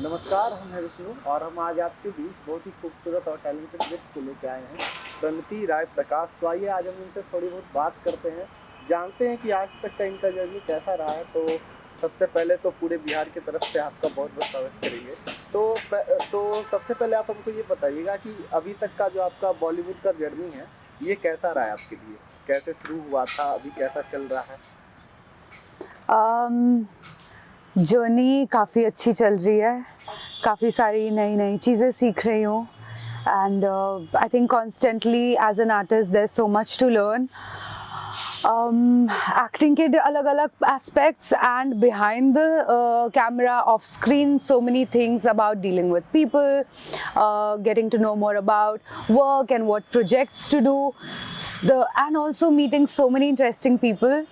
नमस्कार, हम हैं विष्णु और हम आज आपके बीच बहुत ही खूबसूरत और टैलेंटेड गेस्ट को लेकर आए हैं, प्रणति राय प्रकाश। तो आइए आज हम इनसे थोड़ी बहुत बात करते हैं, जानते हैं कि आज तक का इनका जर्नी कैसा रहा है। तो सबसे पहले तो पूरे बिहार की तरफ से आपका बहुत बहुत स्वागत करेंगे। तो सबसे पहले आप हमको ये बताइएगा कि अभी तक का जो आपका बॉलीवुड का जर्नी है, ये कैसा रहा है आपके लिए? कैसे शुरू हुआ था, अभी कैसा चल रहा है? जर्नी काफ़ी अच्छी चल रही है, काफ़ी सारी नई नई चीज़ें सीख रही हूँ and I think constantly as an artist there so much to learn. Acting के अलग अलग aspects and behind the camera off screen so many things about dealing with people, getting to know more about work and what projects to do, and also meeting so many interesting people.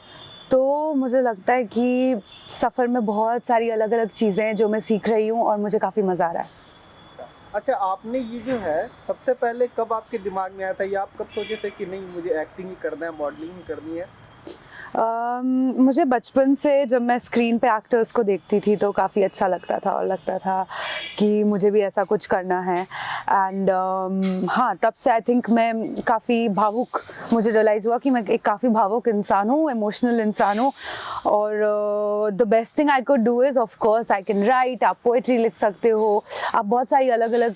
तो मुझे लगता है कि सफ़र में बहुत सारी अलग अलग चीज़ें हैं जो मैं सीख रही हूँ और मुझे काफ़ी मज़ा आ रहा है। अच्छा, आपने ये जो है सबसे पहले कब आपके दिमाग में आया था, या आप कब सोचे थे कि नहीं मुझे एक्टिंग ही करना है, मॉडलिंग ही करनी है? मुझे बचपन से जब मैं स्क्रीन पे एक्टर्स को देखती थी तो काफ़ी अच्छा लगता था और लगता था कि मुझे भी ऐसा कुछ करना है। एंड हाँ, तब से आई थिंक मैं काफ़ी भावुक, मुझे रियलाइज़ हुआ कि मैं एक काफ़ी भावुक इंसान हूँ, इमोशनल इंसान हूँ। और the best thing I could do is of course I can write. आप पोएट्री लिख सकते हो, आप बहुत सारी अलग अलग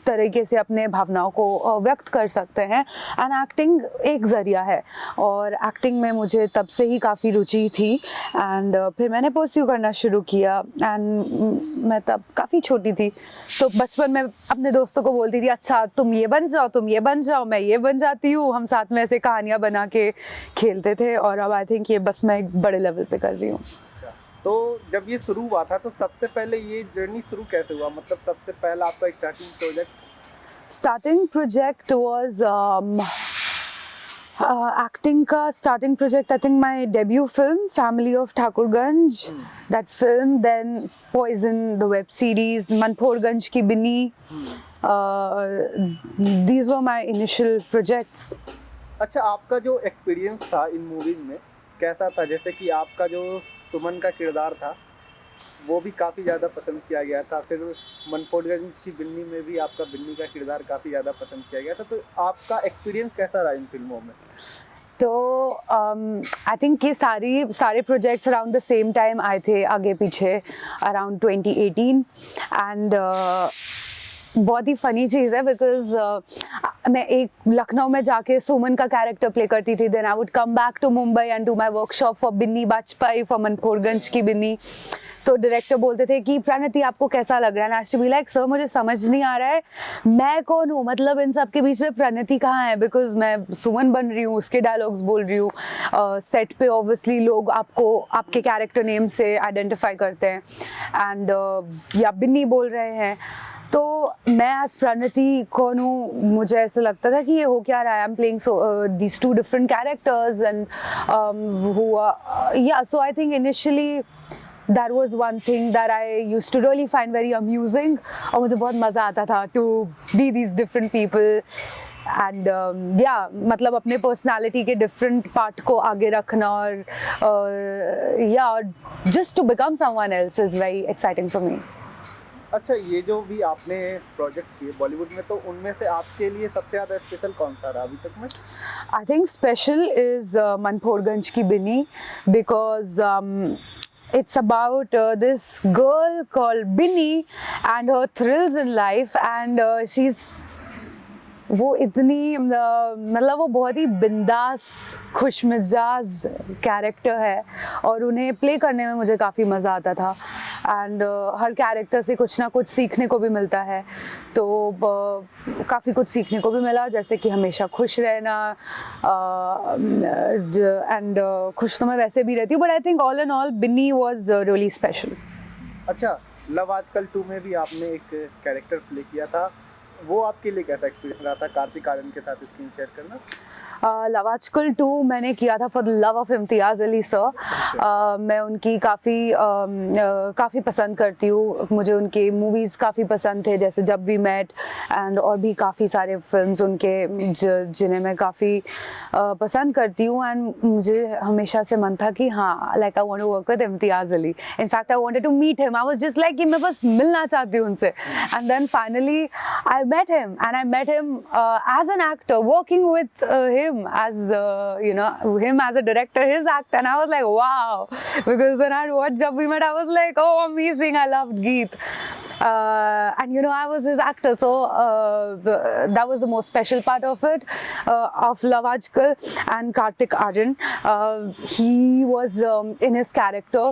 तरीके से अपने भावनाओं को व्यक्त कर सकते हैं, एंड एक्टिंग एक ज़रिया है। और एक्टिंग में मुझे तब से ही काफ़ी रुचि थी एंड फिर मैंने परस्यू करना शुरू किया। एंड मैं तब काफ़ी छोटी थी, तो बचपन में अपने दोस्तों को बोलती थी, अच्छा तुम ये बन जाओ, तुम ये बन जाओ, मैं ये बन जाती हूँ। हम साथ में ऐसे कहानियाँ बना के खेलते थे और अब आई थिंक ये बस मैं एक बड़े लेवल पे कर रही हूँ। अच्छा, तो जब ये शुरू हुआ था तो सबसे पहले ये जर्नी शुरू कैसे हुआ? मतलब सबसे पहला आपका स्टार्टिंग प्रोजेक्ट वाज acting का starting project, I think my debut film Family of Thakurganj, that film, then Poison, the web series, Manphorganj ki Binni, these were my initial projects. अच्छा, आपका जो एक्सपीरियंस था इन मूवीज में कैसा था? जैसे कि आपका जो सुमन का किरदार था वो भी काफ़ी ज़्यादा पसंद किया गया था, फिर मनफोड़गंज की बिन्नी में भी आपका बिन्नी का किरदार काफ़ी ज़्यादा पसंद किया गया था। तो आपका एक्सपीरियंस कैसा रहा इन फिल्मों में? तो आई थिंक ये सारे projects around the same time आए थे, आगे पीछे, अराउंड 2018। एंड बहुत ही फ़नी चीज़ है बिकॉज मैं एक लखनऊ में जाके सुमन का कैरेक्टर प्ले करती थी, then I would come back to Mumbai and do my workshop for Binny Bajpayee for Manphodganj की बिन्नी। तो डायरेक्टर बोलते थे कि प्रणति आपको कैसा लग रहा है? एंड बी लाइक, सर मुझे समझ नहीं आ रहा है, मैं कौन हूँ, मतलब इन सब के बीच में प्रणति कहाँ है? बिकॉज मैं सुमन बन रही हूँ, उसके डायलॉग्स बोल रही हूँ। सेट पे ऑब्वियसली लोग आपको आपके कैरेक्टर नेम से आइडेंटिफाई करते हैं एंड या बिन्नी बोल रहे हैं। तो मैं एज प्रणति कौन हूँ, मुझे ऐसा लगता था कि ये हो क्या रहा है? I am playing these two different characters and so I think initially that was one thing that I used to really find very amusing, और मुझे बहुत मज़ा आता था to be these different people and मतलब अपने पर्सनालिटी के different part को आगे रखना और just to become someone else is very exciting for me. अच्छा, ये जो भी आपने प्रोजेक्ट किए बॉलीवुड में, तो उनमें से आपके लिए सबसे ज़्यादा स्पेशल कौन सा रहा अभी तक में? I think special is Manphodganj की Binni, because it's about this girl called Binny and her thrills in life, and वो इतनी मतलब वो बहुत ही बिंदास खुशमिजाज कैरेक्टर है और उन्हें प्ले करने में मुझे काफ़ी मज़ा आता था। एंड हर कैरेक्टर से कुछ ना कुछ सीखने को भी मिलता है, तो काफ़ी कुछ सीखने को भी मिला, जैसे कि हमेशा खुश रहना। एंड खुश तो मैं वैसे भी रहती हूँ, but I think all in all Binni was really special. अच्छा, लव आजकल 2 में भी आपने एक कैरेक्टर प्ले किया था, वो आपके लिए कैसा एक्सपीरियंस रहा था कार्तिक आर्यन के साथ स्क्रीन शेयर करना? लव आजकल 2 मैंने किया था for the love of Imtiaz Ali sir. मैं उनकी काफ़ी पसंद करती हूँ, मुझे उनके मूवीज़ काफ़ी पसंद थे, जैसे जब वी मेट एंड और भी काफ़ी सारे फिल्म्स उनके जिन्हें मैं काफ़ी पसंद करती हूँ। एंड मुझे हमेशा से मन था कि हाँ, like I want to work with Imtiaz Ali. In fact I wanted to meet him, I was just like कि मैं बस मिलना चाहती हूँ उनसे। And then finally I met him and I met him as an actor working with him as him as a director, his act, and I was like wow, because when I watched Jab We Met I was like, oh amazing, I loved Geet. And I was his actor, so that was the most special part of it, of Love Aajkal. And Kartik Aryan, he was in his character,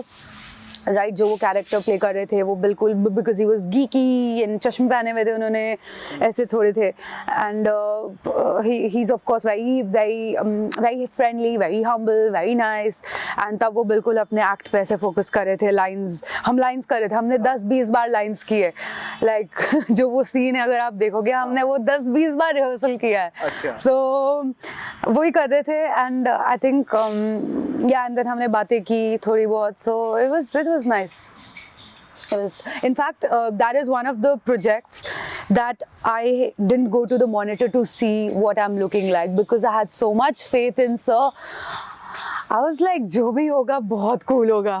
right, जो वो character play कर रहे थे वो बिल्कुल, because he was geeky and चश्मे पहने हुए थे उन्होंने, ऐसे थोड़े थे। And he is of course very friendly, very humble, very nice. And तब वो बिल्कुल अपने एक्ट पे ऐसे फोकस कर रहे थे। हम लाइंस कर रहे थे, हमने 10-20 बार लाइंस किए, लाइक जो वो सीन है अगर आप देखोगे हमने वो 10-20 बार रिहर्सल किया है। सो वही कर रहे थे। And I think and then हमने बातें की थोड़ी बहुत, सो it was nice. In fact, that is one of the projects that I didn't go to the monitor to see what I'm looking like, because I had so much faith in sir. I was like, जो भी होगा बहुत cool होगा.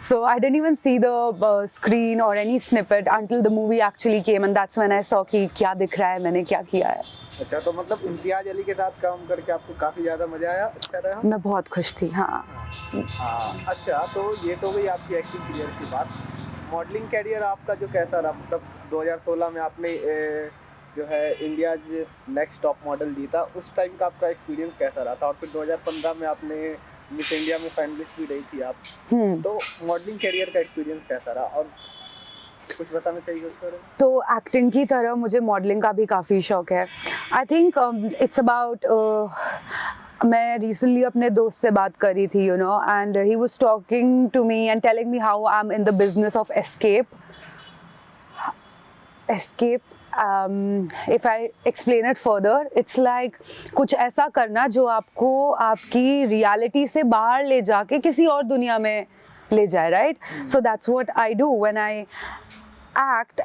So I didn't even see the screen or any snippet until the movie actually came, and that's when I saw कि क्या दिख रहा है, मैंने क्या किया है. अच्छा, तो मतलब इम्तियाज अली के साथ काम करके आपको काफ़ी ज़्यादा मज़ा आया, अच्छा रहा? मैं बहुत खुश थी, हाँ. अच्छा, तो ये तो गई आपकी एक्टिंग करियर की बात। मॉडलिंग कैरियर आपका जो कैसा रहा, मतलब 2016 में आपने जो है इंडियाज नेक्स्ट टॉप मॉडल जीता, उस टाइम का आपका एक्सपीरियंस कैसा रहा था? और फिर 2015 में आपने मिस इंडिया में फाइनलिस्ट भी रही थी आप, तो मॉडलिंग कैरियर का एक्सपीरियंस कैसा रहा? और कुछ बताना चाहिए उस पर? तो एक्टिंग की तरह मुझे मॉडलिंग का भी काफ़ी शौक है. आई थिंक इट्स अबाउट, मैं रिसेंटली अपने दोस्त से बात करी थी, and he was talking to me and telling me how I am in the business of escape. If I explain it further, it's like कुछ ऐसा करना जो आपको आपकी रियलिटी से बाहर ले जाके किसी और दुनिया में ले जाए, right? So that's what I do when I act.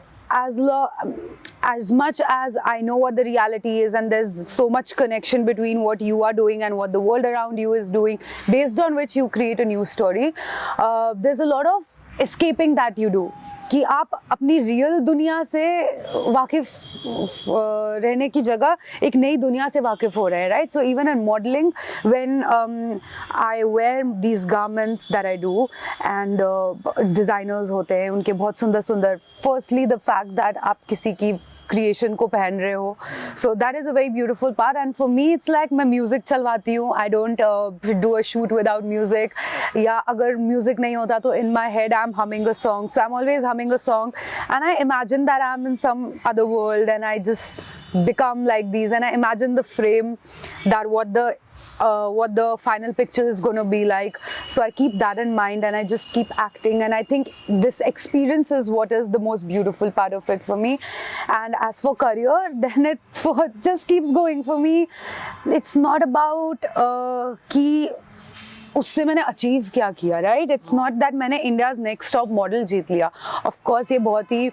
As much as I know what the reality is, and there's so much connection between what you are doing and what the world around you is doing, based on which you create a new story, there's a lot of escaping that you do. कि आप अपनी real दुनिया से वाकिफ रहने की जगह एक नई दुनिया से वाकिफ हो रहे हैं, right? So even in modelling, when I wear these garments that I do, and designers होते हैं उनके बहुत सुंदर सुंदर, फर्स्टली द फैक्ट दैट आप किसी की क्रिएशन को पहन रहे हो, so that is a very beautiful part. And for me it's like मैं म्यूज़िक चलवाती हूँ, I don't do a shoot without music, या अगर म्यूज़िक नहीं होता तो in my head I am humming a song, so I am always humming a song, and I imagine that I'm in some other world, and I just become like these, and I imagine the frame, that what the final picture is going to be like. So I keep that in mind and I just keep acting, and I think this experience is what is the most beautiful part of it for me. And as for career, then it just keeps going for me. It's not about कि उससे मैंने achieve क्या किया, right? It's not that मैंने India's next top model जीत लिया. Of course ये बहुत ही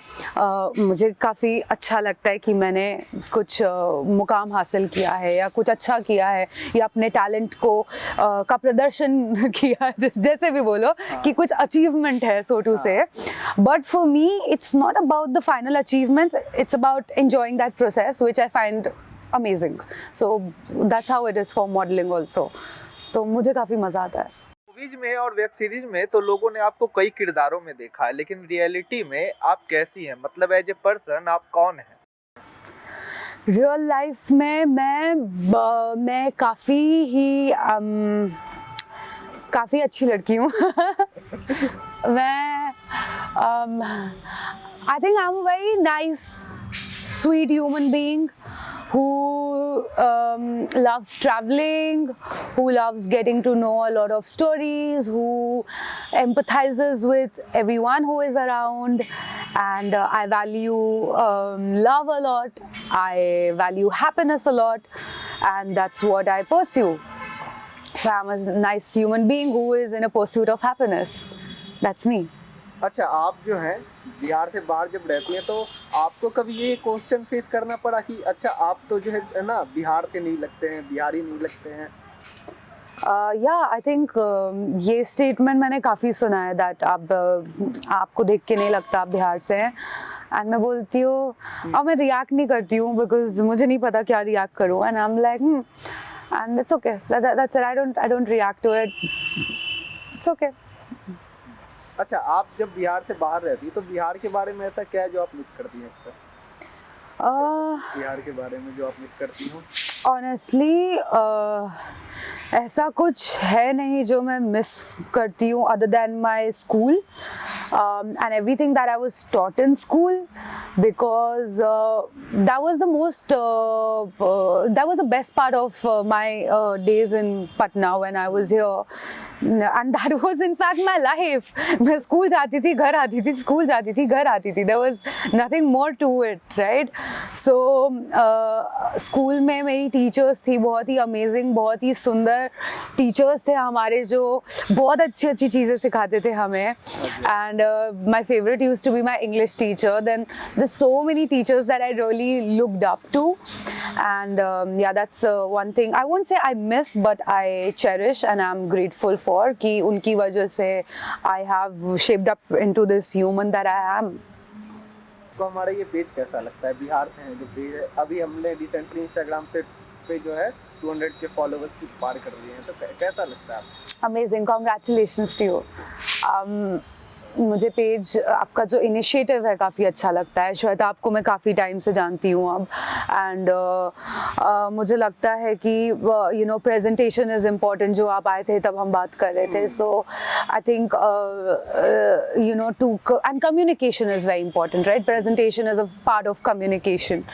मुझे काफ़ी अच्छा लगता है कि मैंने कुछ मुकाम हासिल किया है या कुछ अच्छा किया है या अपने टैलेंट को का प्रदर्शन किया, जैसे भी बोलो कि कुछ अचीवमेंट है, सो टू से. But for me it's not about the final achievements, it's about enjoying that process which I find amazing. So that's how it is for modelling also. तो मुझे काफ़ी मज़ा आता है. मूवीज में और वेब सीरीज में तो लोगों ने आपको कई किरदारों में देखा है, लेकिन रियलिटी में आप कैसी हैं? मतलब एज ए पर्सन आप कौन हैं? रियल लाइफ में मैं काफ़ी अच्छी लड़की हूँ. मैं I think I am a very nice, sweet human being. who loves traveling, who loves getting to know a lot of stories, who empathizes with everyone who is around. And I value love a lot, I value happiness a lot, and that's what I pursue. So I'm a nice human being who is in a pursuit of happiness. That's me. अच्छा, आप जो हैं बिहार से बाहर जब रहती हैं तो आपको कभी ये क्वेश्चन फेस करना पड़ा कि अच्छा आप तो जो है ना बिहार के नहीं लगते हैं, बिहारी नहीं लगते हैं? आई थिंक ये स्टेटमेंट मैंने काफ़ी सुना है दैट आपको देख के नहीं लगता आप बिहार से हैं, एंड मैं बोलती हूँ और मैं रिएक्ट नहीं करती हूँ बिकॉज मुझे नहीं पता क्या रिएक्ट करूँ, and I am like and it's okay, that's it, I don't react to it, it's okay. अच्छा, आप जब बिहार से बाहर रहती तो बिहार के बारे में ऐसा क्या है जो आप मिस करती हैं अक्सर? बिहार के बारे में जो आप मिस करती हो? ऑनेस्टली ऐसा कुछ है नहीं जो मैं मिस करती हूँ other than my school and everything that I was taught in school, because that was the most that was the best part of my days in Patna when I was here, and that was in fact my life. मैं school जाती थी, घर आती थी, school जाती थी, घर आती थी. There was nothing more to it, right? So school में मेरी टीचर्स थी बहुत ही अमेजिंग, बहुत ही सुंदर टीचर्स थे हमारे जो बहुत अच्छी अच्छी चीज़ें सिखाते थे हमें. And my favorite used to be my English teacher. Then there's so many teachers that I really looked up to, and yeah, that's one thing I won't say I miss, but I cherish and I'm grateful for कि उनकी वजह से I have shaped up into this human that I am. तो हमारा ये page कैसा लगता है? बिहार से हैं जो पेज है, अभी हमने रिसेंटली इंस्टाग्राम पे जो है 200 के फॉलोवर्स की पार कर लिए हैं, तो कैसा लगता है आपको? Amazing, congratulations to you. मुझे पेज आपका जो इनिशिएटिव है काफ़ी अच्छा लगता है. श्वेता आपको मैं काफ़ी टाइम से जानती हूँ अब, एंड मुझे लगता है कि you know presentation is important. जो आप आए थे तब हम बात कर रहे थे, so I think you know to and communication is very important, right? Presentation is a part of communication.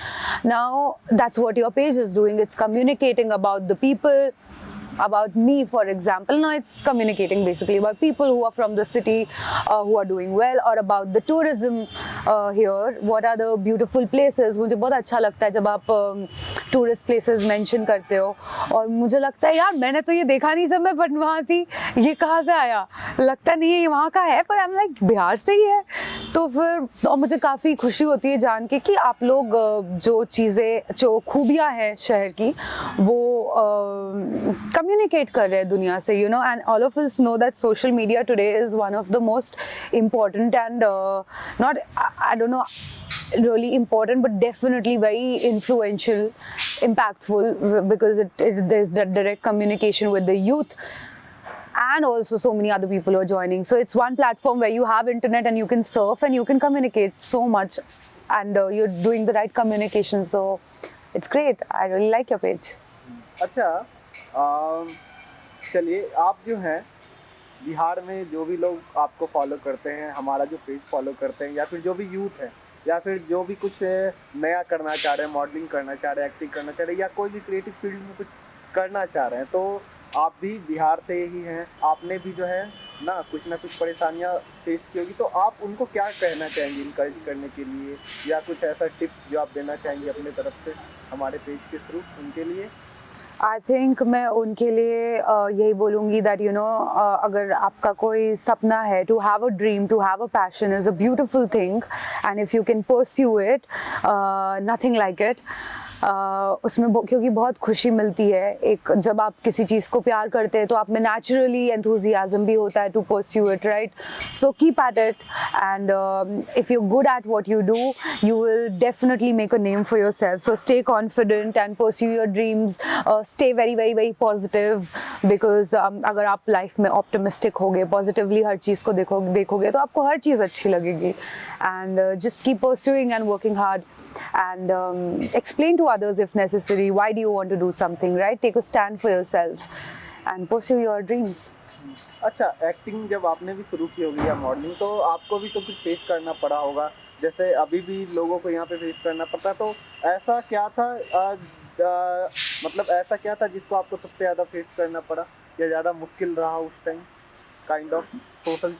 Now that's what your page is doing. It's communicating about the people, about me, for example. Now it's communicating basically about people who are from the city, who are doing well, or about the tourism here. What are the beautiful places? मुझे बहुत अच्छा लगता है जब आप tourist places mention करते हो, और मुझे लगता है यार मैंने तो ये देखा नहीं जब मैं वहाँ थी, ये कहाँ से आया, लगता नहीं है ये वहाँ का है, पर आई एम लाइक बिहार से ही है. तो फिर और मुझे काफ़ी खुशी होती है जान के कि आप लोग जो चीज़ें, जो खूबियाँ हैं शहर की, वो communicate कर रहे हैं दुनिया से, you know. And all of us know that social media today is one of the most important and not, I don't know, really important, but definitely very influential, impactful, because there's that direct communication with the youth, and also so many other people who are joining. So it's one platform where you have internet and you can surf and you can communicate so much, and you're doing the right communication, so it's great. I really like your page. अच्छा, चलिए, आप जो हैं बिहार में जो भी लोग आपको फॉलो करते हैं, हमारा जो पेज फॉलो करते हैं, या फिर जो भी यूथ है, या फिर जो भी कुछ नया करना चाह रहे हैं, मॉडलिंग करना चाह रहे हैं, एक्टिंग करना चाह रहे हैं, या कोई भी क्रिएटिव फील्ड में कुछ करना चाह रहे हैं, तो आप भी बिहार से ही हैं, आपने भी जो है ना कुछ परेशानियां फेस की होगी, तो आप उनको क्या कहना चाहेंगे इनकरेज करने के लिए, या कुछ ऐसा टिप जो आप देना चाहेंगे अपने तरफ से हमारे पेज के थ्रू उनके लिए? आई थिंक मैं उनके लिए यही बोलूँगी दैट यू नो, अगर आपका कोई सपना है, to have a dream, to have a passion is a beautiful thing, and if you can pursue it, nothing like it. उसमें क्योंकि बहुत खुशी मिलती है. एक जब आप किसी चीज़ को प्यार करते हैं तो आप में नेचुरली एंथुजियाज्म भी होता है to pursue it, right? So keep at it, and if you good at what you do, you will definitely make a name for yourself. So stay confident and pursue your dreams. Stay very very very positive, because अगर आप life में optimistic होगे, positively हर चीज़ को देखोगे तो आपको हर चीज़ अच्छी लगेगी. And just keep pursuing and working hard, and explain to others if necessary why do you want to do something, right? Take a stand for yourself and pursue your dreams. अच्छा, acting जब आपने भी शुरू की होगी या modelling, तो आपको भी तो कुछ फेस करना पड़ा होगा जैसे अभी भी लोगों को यहाँ पे फेस करना पड़ता है, तो ऐसा क्या था मतलब ऐसा क्या था जिसको आपको सबसे ज़्यादा फेस करना पड़ा या ज़्यादा मुश्किल रहा उस time, kind of social?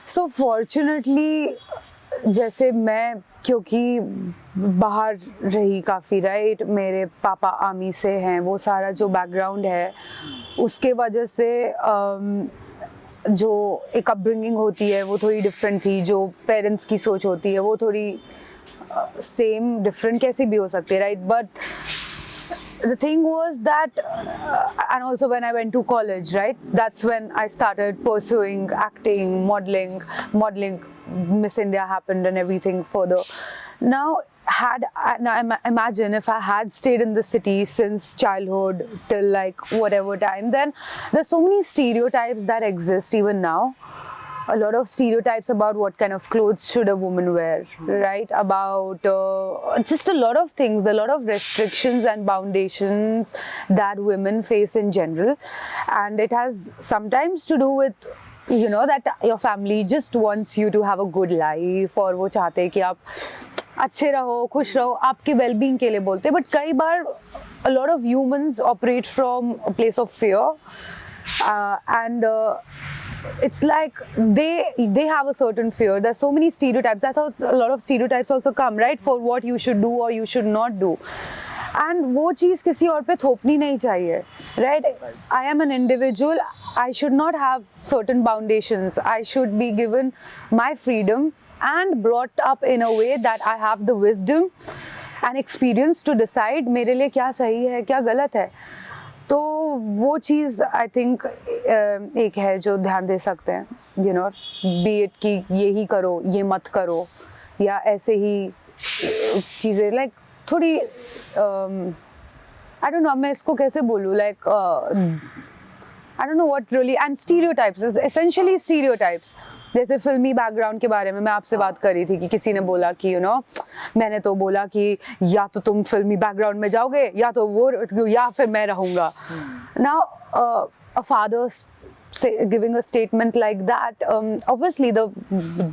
So fortunately जैसे मैं क्योंकि बाहर रही काफ़ी, राइट, मेरे पापा आर्मी से हैं, वो सारा जो बैकग्राउंड है उसके वजह से जो एक अपब्रिंगिंग होती है वो थोड़ी डिफरेंट थी, जो पेरेंट्स की सोच होती है वो थोड़ी सेम डिफरेंट कैसे भी हो सकती है, right, but the thing was that and also when I went to college, right, that's when I started pursuing acting, modeling. Miss India happened and everything further. Now imagine if I had stayed in the city since childhood till like whatever time, then there's so many stereotypes that exist even now. A lot of stereotypes about what kind of clothes should a woman wear, right? About just a lot of things, a lot of restrictions and foundations that women face in general. And it has sometimes to do with, you know, that your family just wants you to have a good life, और वो चाहते हैं कि आप अच्छे रहो, खुश रहो, आपके well-being के लिए बोलते हैं. But कई बार a lot of humans operate from a place of fear, and it's like they have a certain fear. There's so many stereotypes. I thought a lot of stereotypes also come, right, for what you should do or you should not do. And वो चीज़ किसी और पे थोपनी नहीं चाहिए, right? I am an individual. I should not have certain foundations. I should be given my freedom and brought up in a way that I have the wisdom and experience to decide मेरे लिए क्या सही है, क्या गलत है. तो वो चीज़ आई थिंक एक है जो ध्यान दे सकते हैं, यू नो, बी इट कि ये ही करो, ये मत करो, या ऐसे ही चीज़ें लाइक थोड़ी आई डोंट नो, मैं इसको कैसे बोलूँ, like I don't know what really. And stereotypes, essentially stereotypes. जैसे फिल्मी बैकग्राउंड के बारे में मैं आपसे बात कर रही थी कि किसी ने बोला कि यू नो, मैंने तो बोला कि या तो तुम फिल्मी बैकग्राउंड में जाओगे या तो वो, या फिर मैं रहूँगा. Now a father giving a statement like that, obviously the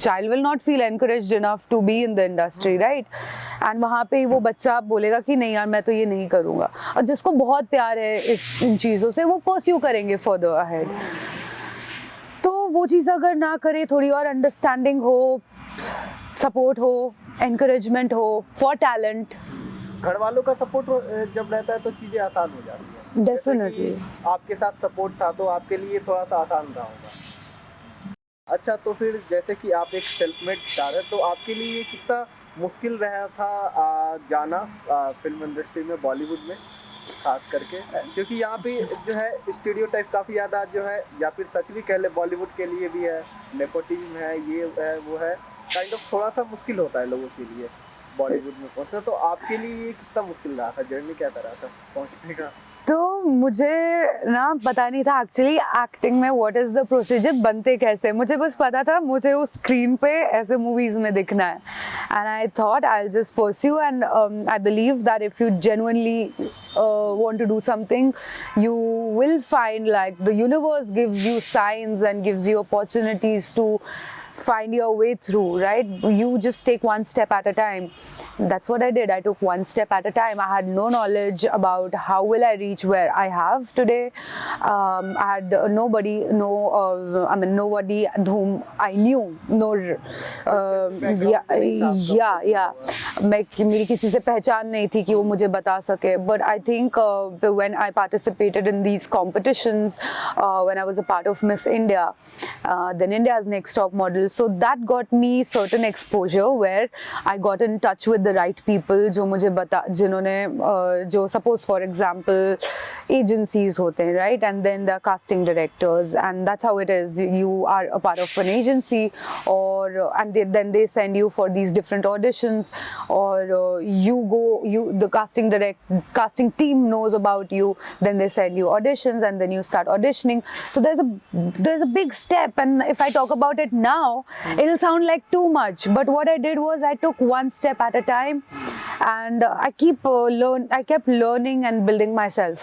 child will not feel encouraged enough to be in the industry, right? And वहाँ पे वो बच्चा बोलेगा कि नहीं यार मैं तो ये नहीं करूँगा, और जिसको बहुत प्यार है इन चीज़ों से वो pursue करेंगे further ahead. तो वो चीज़ अगर ना करे, थोड़ी और अंडरस्टैंडिंग हो, सपोर्ट हो, एनकरेजमेंट हो फॉर टैलेंट. घर वालों का सपोर्ट जब रहता है तो चीज़ें आसान हो जाती हैं. डेफिनेटली आपके साथ सपोर्ट था तो आपके लिए थोड़ा सा आसान रहा होगा. अच्छा, तो फिर जैसे कि आप एक सेल्फ मेड स्टार है, तो आपके लिए कितना मुश्किल रहा था जाना फिल्म इंडस्ट्री में, बॉलीवुड में खास करके, क्योंकि यहाँ पे जो है स्टीरियोटाइप काफ़ी ज़्यादा जो है, या फिर सच भी कह ले बॉलीवुड के लिए भी है, नेपोटिज्म है, ये है वो है, काइंड ऑफ थोड़ा सा मुश्किल होता है लोगों के लिए बॉलीवुड में पहुँचना. तो आपके लिए ये कितना मुश्किल रहा था, जर्नी कैसा रहा था पहुँचने का? तो मुझे ना पता नहीं था एक्चुअली एक्टिंग में व्हाट इज़ द प्रोसीजर, बनते कैसे. मुझे बस पता था मुझे उस स्क्रीन पे ऐसे मूवीज़ में दिखना है, and I thought I will just pursue. And I believe that if you genuinely want to do something, you will find like the universe gives you signs and gives you opportunities to find your way through, right? You just take one step at a time. That's what I did. I took one step at a time. I had no knowledge about how will I reach where I have today. I had nobody whom I knew. No, मेरी किसी से पहचान नहीं थी कि वो मुझे बता सके. But I think when I participated in these competitions, when I was a part of Miss India, then India's Next Top Model, so that got me certain exposure where I got in touch with the right people जो मुझे जिन्होंने जो suppose for example agencies होते हैं, right, and then the casting directors, and that's how it is. You are a part of an agency, or and then they send you for these different auditions, or the casting team knows about you, then they send you auditions and then you start auditioning. So there's a big step, and if I talk about it now, it'll sound like too much, but what I did was I took one step at a time, and I kept learning and building myself.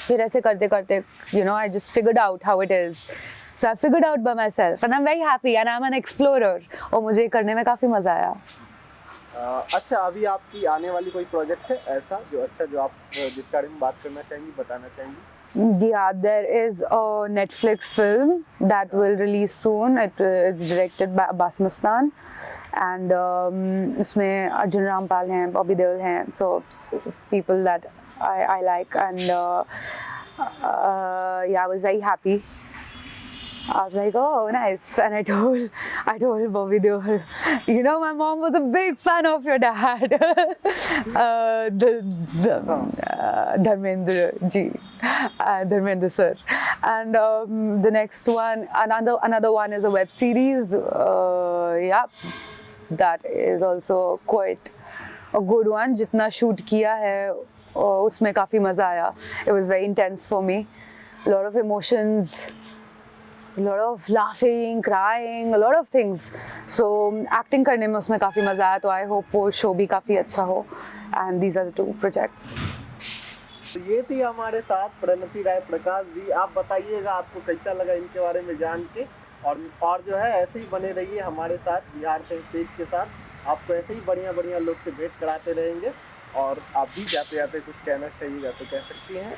फिर ऐसे करते करते, you know, I just figured out how it is. So I figured out by myself and I'm very happy and I'm an explorer. और मुझे करने में काफ़ी मज़ा आया. अच्छा, अभी आपकी आने वाली कोई प्रोजेक्ट है ऐसा जो आप जिसके बारे में बात करना चाहेंगी, बताना चाहेंगी? Yeah, there is a Netflix film that will release soon. It's directed by Abbas Mastan and इसमें अर्जुन रामपाल हैं, बॉबी देओल हैं, so people that I like and yeah, I was very happy. I was like, oh, nice. And I told Bobby Deol, you know, my mom was a big fan of your dad, Dharmendra ji, Dharmendra sir. And the next one, another one is a web series. Yeah, that is also quite a good one. जितना shoot किया है, उसमें काफ़ी मज़ा आया. It was very intense for me. A lot of emotions. A lot of laughing, crying, a lot of things. So acting करने में उसमें काफ़ी मज़ा आया. तो I hope वो show भी काफ़ी अच्छा हो. And these are the 2 projects. तो ये थी हमारे साथ प्रणति राय प्रकाश जी. आप बताइएगा आपको कैसा लगा इनके बारे में जान के, और जो है ऐसे ही बने रहिए हमारे साथ बिहार से पेज के साथ. आपको ऐसे ही बढ़िया लोग से भेंट कराते रहेंगे. और आप भी जाते कुछ कहना चाहिएगा तो कह सकती हैं.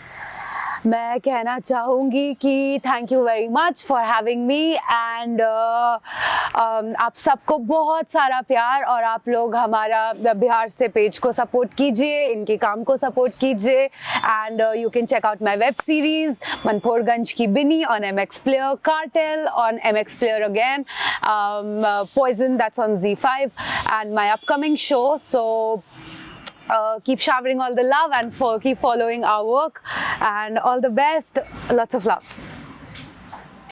मैं कहना चाहूँगी कि thank you very much for having me and आप सबको बहुत सारा प्यार, और आप लोग हमारा बिहार से पेज को सपोर्ट कीजिए, इनके काम को सपोर्ट कीजिए. And you can check out my web series Manphorganj ki Bini on MX Player, Cartel on MX Player again, Poison that's on Z5, and my upcoming show. So keep showering all the love and keep following our work, and all the best. Lots of love.